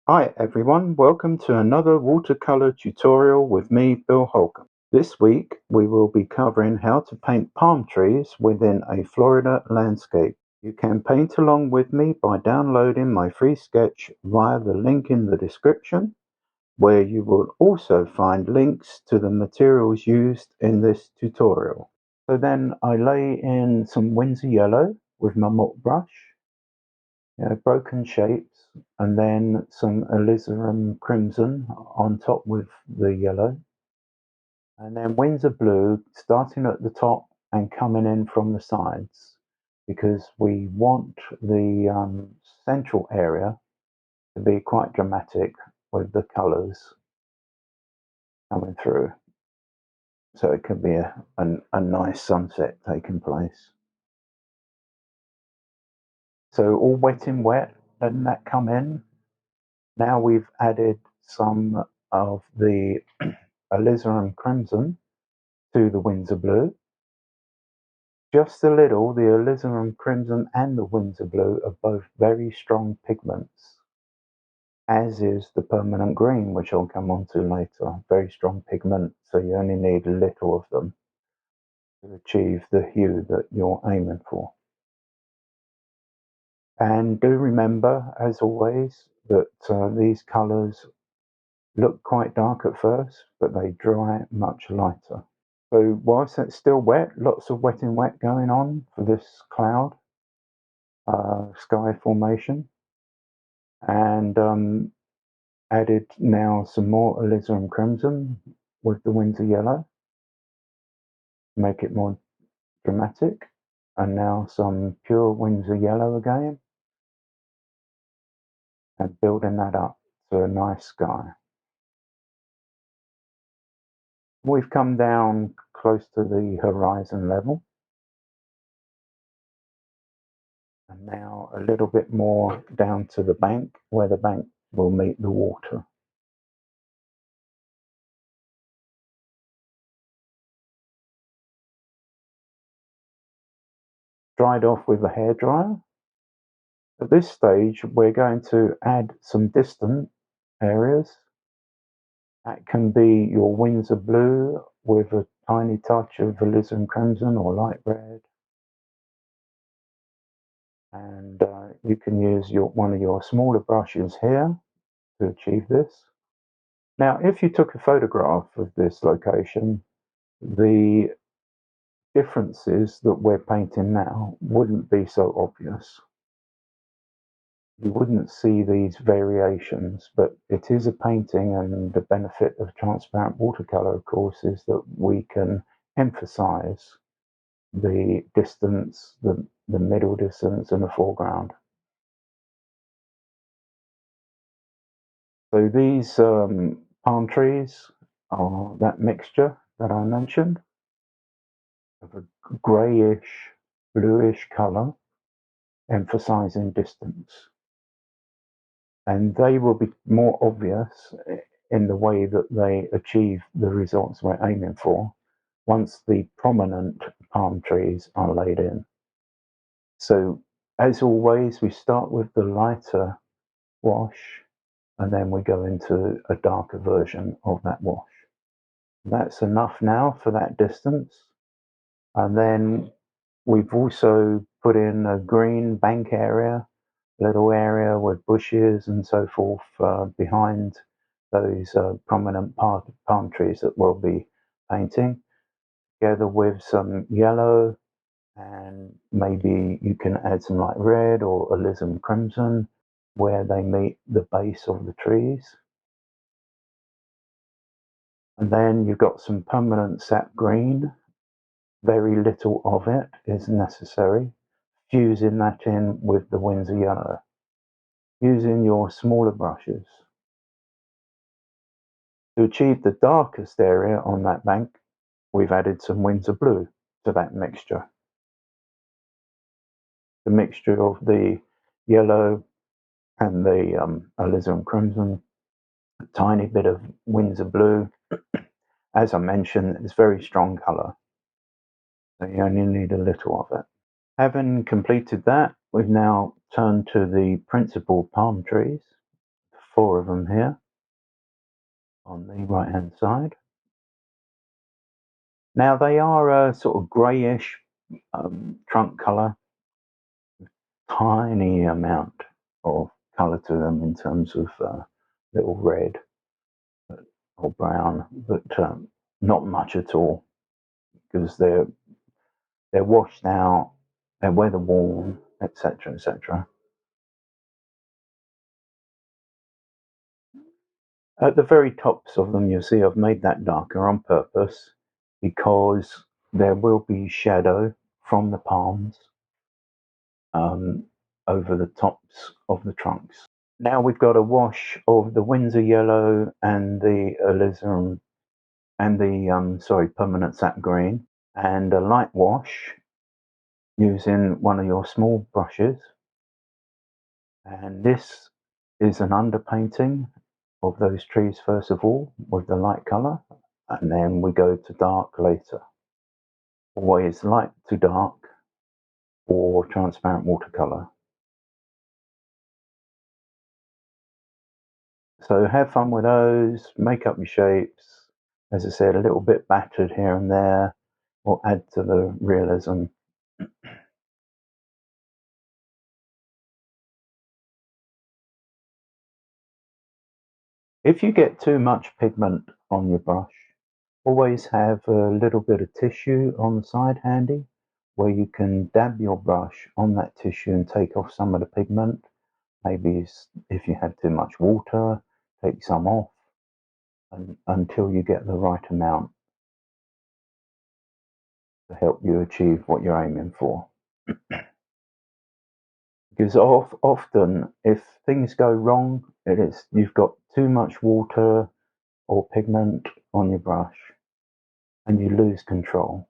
Hi everyone, welcome to another watercolor tutorial with me, Bill Holkham. This week we will be covering how to paint palm trees within a Florida landscape. You can paint along with me by downloading my free sketch via the link in the description, where you will also find links to the materials used in this tutorial. So then I lay in some Winsor yellow with my malt brush, broken shapes, and then some alizarin crimson on top with the yellow, and then Windsor blue starting at the top and coming in from the sides, because we want the central area to be quite dramatic with the colours coming through, so it can be a nice sunset taking place. So all wet in wet, letting that come in. Now we've added some of the alizarin crimson to the Windsor blue. Just a little. The alizarin crimson and the Windsor blue are both very strong pigments, as is the permanent green, which I'll come on to later. Very strong pigment, so you only need a little of them to achieve the hue that you're aiming for. And do remember, as always, that these colours look quite dark at first, but they dry much lighter. So whilst it's still wet, lots of wet in wet going on for this cloud sky formation, and added now some more alizarin crimson with the Windsor yellow, make it more dramatic, and now some pure Windsor yellow again, and building that up to a nice sky. We've come down close to the horizon level, and now a little bit more down to the bank, where the bank will meet the water. Dried off with a hairdryer. At this stage we're going to add some distant areas. That can be your Windsor blue with a tiny touch of alizarin crimson or light red, and you can use one of your smaller brushes here to achieve this. Now, if you took a photograph of this location, the differences that we're painting now wouldn't be so obvious. You wouldn't see these variations, but it is a painting, and the benefit of transparent watercolor, of course, is that we can emphasize the distance, the middle distance, and the foreground. So these palm trees are that mixture that I mentioned of a grayish, bluish color, emphasizing distance. And they will be more obvious in the way that they achieve the results we're aiming for once the prominent palm trees are laid in. So, as always, we start with the lighter wash, and then we go into a darker version of that wash. That's enough now for that distance. And then we've also put in a green bank area, little area with bushes and so forth behind those prominent palm trees that we'll be painting, together with some yellow, and maybe you can add some light red or alizarin crimson where they meet the base of the trees. And then you've got some permanent sap green. Very little of it is necessary. Fusing that in with the Windsor yellow, using your smaller brushes. To achieve the darkest area on that bank, we've added some Windsor blue to that mixture. The mixture of the yellow and the alizarin crimson, a tiny bit of Windsor blue. As I mentioned, it's very strong colour, so you only need a little of it. Having completed that, we've now turned to the principal palm trees, 4 of them here on the right hand side. Now they are a sort of greyish trunk colour, tiny amount of colour to them in terms of little red or brown, but not much at all, because they're washed out, they're weather worn, etc., etc. At the very tops of them, you'll see I've made that darker on purpose, because there will be shadow from the palms over the tops of the trunks. Now we've got a wash of the Windsor yellow and the alizarin and the permanent sap green, and a light wash using one of your small brushes. And this is an underpainting of those trees first of all with the light colour, and then we go to dark later. Always light to dark or transparent watercolour. So have fun with those, make up your shapes. As I said, a little bit battered here and there will add to the realism. If you get too much pigment on your brush, always have a little bit of tissue on the side handy, where you can dab your brush on that tissue and take off some of the pigment. Maybe if you have too much water, take some off until you get the right amount to help you achieve what you're aiming for. Because often, if things go wrong, you've got too much water or pigment on your brush and you lose control.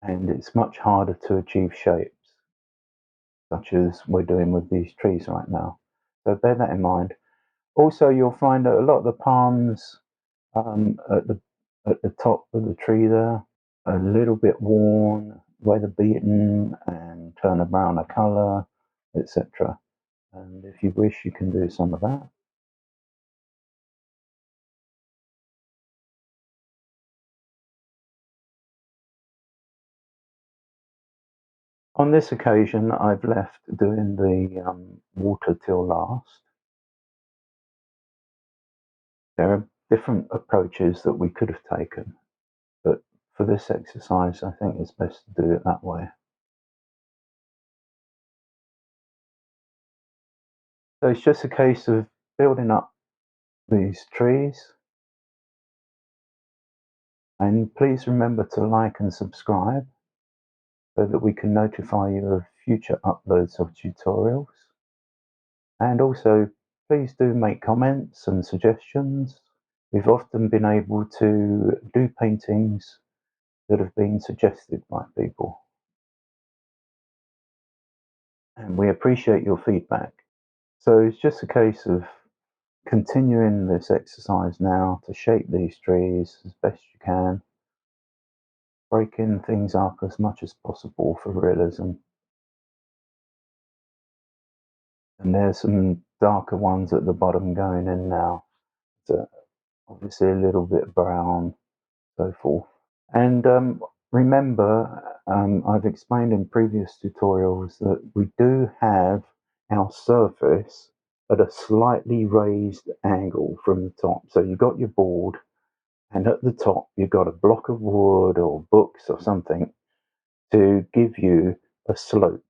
And it's much harder to achieve shapes, such as we're doing with these trees right now. So bear that in mind. Also, you'll find that a lot of the palms at the top of the tree there are a little bit worn, weather beaten, and turn a browner colour, etc. And if you wish, you can do some of that. On this occasion, I've left doing the water till last. There are different approaches that we could have taken, but for this exercise, I think it's best to do it that way. So it's just a case of building up these trees. And please remember to like and subscribe so that we can notify you of future uploads of tutorials. And also, please do make comments and suggestions. We've often been able to do paintings that have been suggested by people. And we appreciate your feedback. So it's just a case of continuing this exercise now to shape these trees as best you can, breaking things up as much as possible for realism. And there's some darker ones at the bottom going in now, so obviously a little bit brown, so forth. And remember, I've explained in previous tutorials that we do have our surface at a slightly raised angle from the top. So you've got your board, and at the top you've got a block of wood or books or something to give you a slope,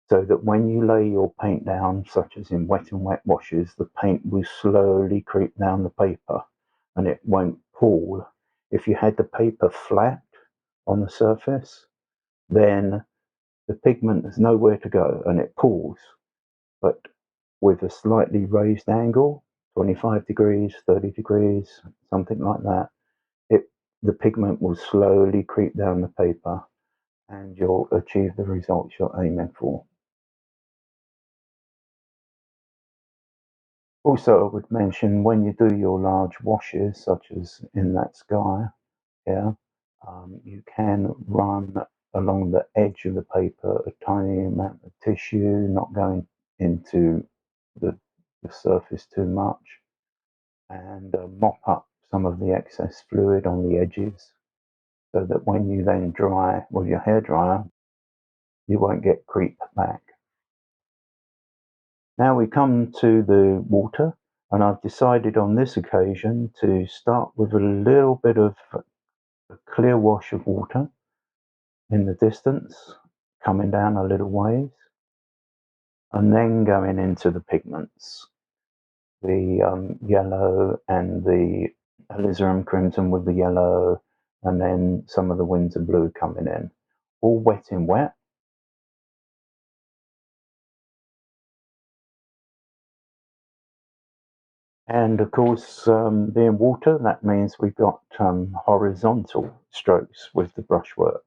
so that when you lay your paint down, such as in wet and wet washes, the paint will slowly creep down the paper and it won't pool. If you had the paper flat on the surface, then the pigment has nowhere to go and it pools. But with a slightly raised angle, 25 degrees, 30 degrees, something like that, the pigment will slowly creep down the paper and you'll achieve the results you're aiming for. Also, I would mention, when you do your large washes, such as in that sky here, you can run along the edge of the paper a tiny amount of tissue, not going into the surface too much, and mop up some of the excess fluid on the edges, so that when you then dry with your hairdryer, you won't get creep back. Now we come to the water, and I've decided on this occasion to start with a little bit of a clear wash of water in the distance, coming down a little ways, and then going into the pigments, the yellow and the alizarin crimson with the yellow, and then some of the winter blue coming in, all wet in wet. And of course, being water, that means we've got horizontal strokes with the brushwork.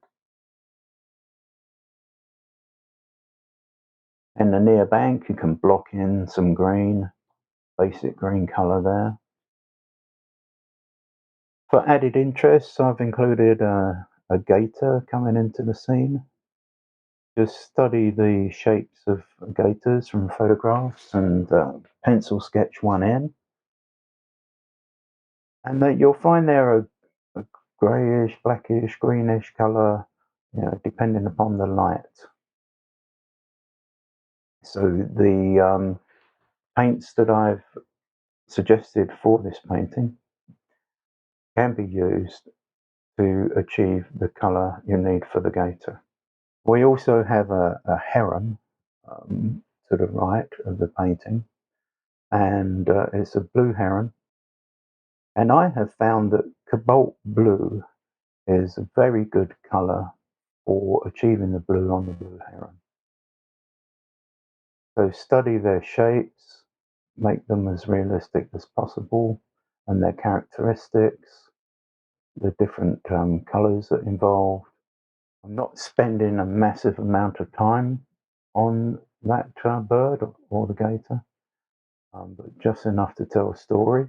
In the near bank, you can block in some green, basic green colour there. For added interest, I've included a gator coming into the scene. Just study the shapes of gators from photographs and pencil sketch one in. And that you'll find they're a greyish, blackish, greenish colour, depending upon the light. So the paints that I've suggested for this painting can be used to achieve the colour you need for the gator. We also have a heron to the right of the painting, and it's a blue heron. And I have found that cobalt blue is a very good colour for achieving the blue on the blue heron. So study their shapes, make them as realistic as possible, and their characteristics, the different colours that involved. I'm not spending a massive amount of time on that bird or the gator, but just enough to tell a story.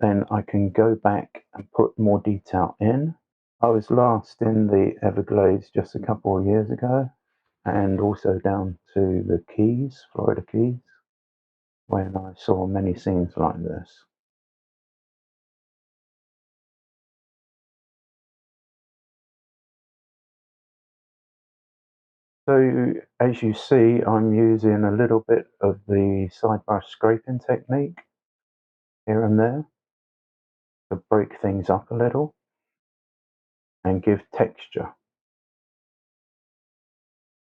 Then I can go back and put more detail in. I was last in the Everglades just a couple of years ago, and also down to the Keys, Florida Keys, when I saw many scenes like this. So as you see, I'm using a little bit of the side brush scraping technique here and there to break things up a little and give texture,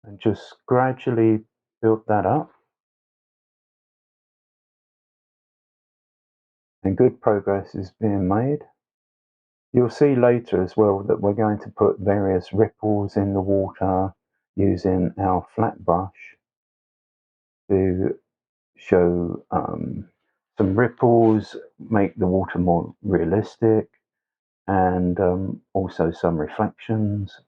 and just gradually build that up. And good progress is being made. You'll see later as well that we're going to put various ripples in the water using our flat brush to show some ripples, make the water more realistic, and also some reflections,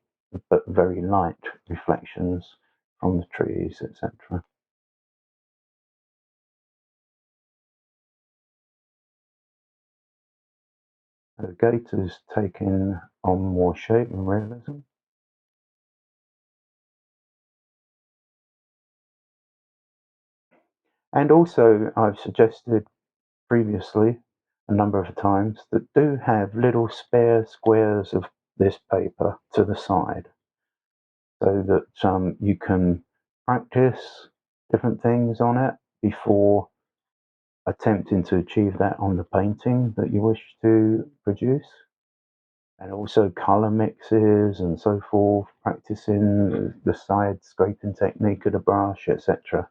but very light reflections from the trees, etc. The gator's taking on more shape and realism. And also, I've suggested previously a number of times that do have little spare squares of this paper to the side, so that you can practice different things on it before attempting to achieve that on the painting that you wish to produce. And also color mixes and so forth, practicing the side scraping technique of the brush, etc.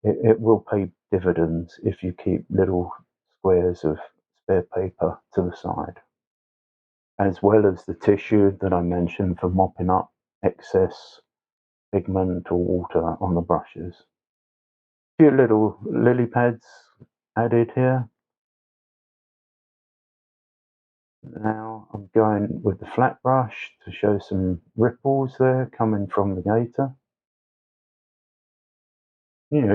It will pay dividends if you keep little squares of spare paper to the side, as well as the tissue that I mentioned for mopping up excess pigment or water on the brushes. A few little lily pads added here. Now I'm going with the flat brush to show some ripples there coming from the gator.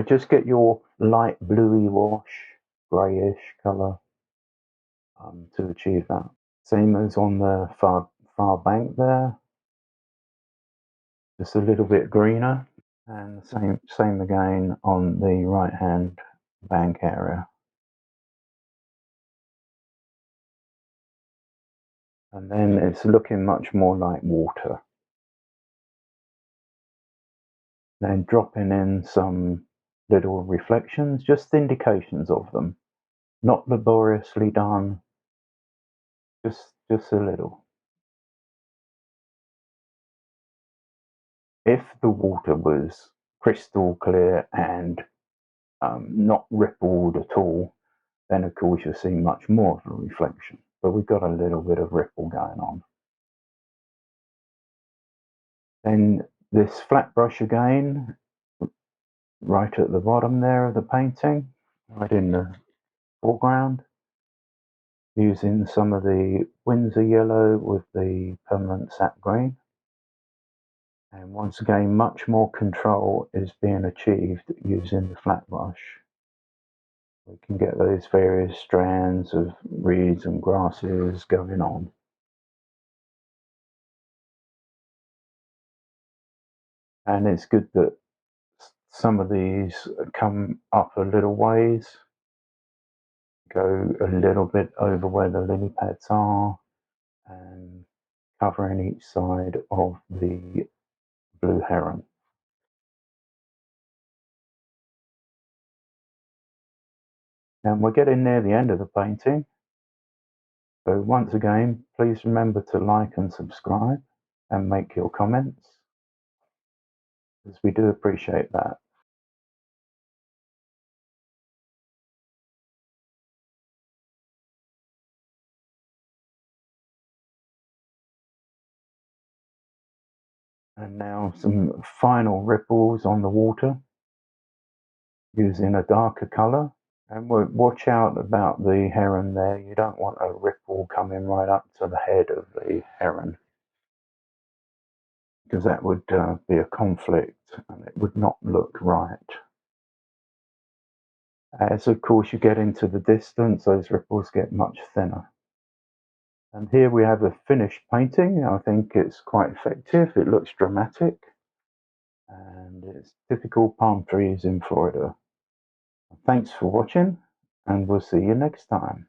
Just get your light bluey wash, greyish colour to achieve that. Same as on the far bank there, just a little bit greener. And the same again on the right hand bank area. And then it's looking much more like water. Then dropping in some little reflections, just indications of them, not laboriously done, just a little. If the water was crystal clear and not rippled at all, then of course you'll see much more of a reflection. But we've got a little bit of ripple going on. Then this flat brush again, right at the bottom there of the painting, right in the foreground, using some of the Windsor yellow with the permanent sap green. And once again, much more control is being achieved using the flat brush. We can get those various strands of reeds and grasses going on. And it's good that some of these come up a little ways, go a little bit over where the lily pads are, and covering each side of the blue heron. And we're getting near the end of the painting. So once again, please remember to like and subscribe and make your comments, as we do appreciate that. And now some final ripples on the water using a darker colour. And watch out about the heron there. You don't want a ripple coming right up to the head of the heron, because that would be a conflict and it would not look right. As of course you get into the distance, those ripples get much thinner. And here we have a finished painting. I think it's quite effective. It looks dramatic, and it's typical palm trees in Florida. Thanks for watching, and we'll see you next time.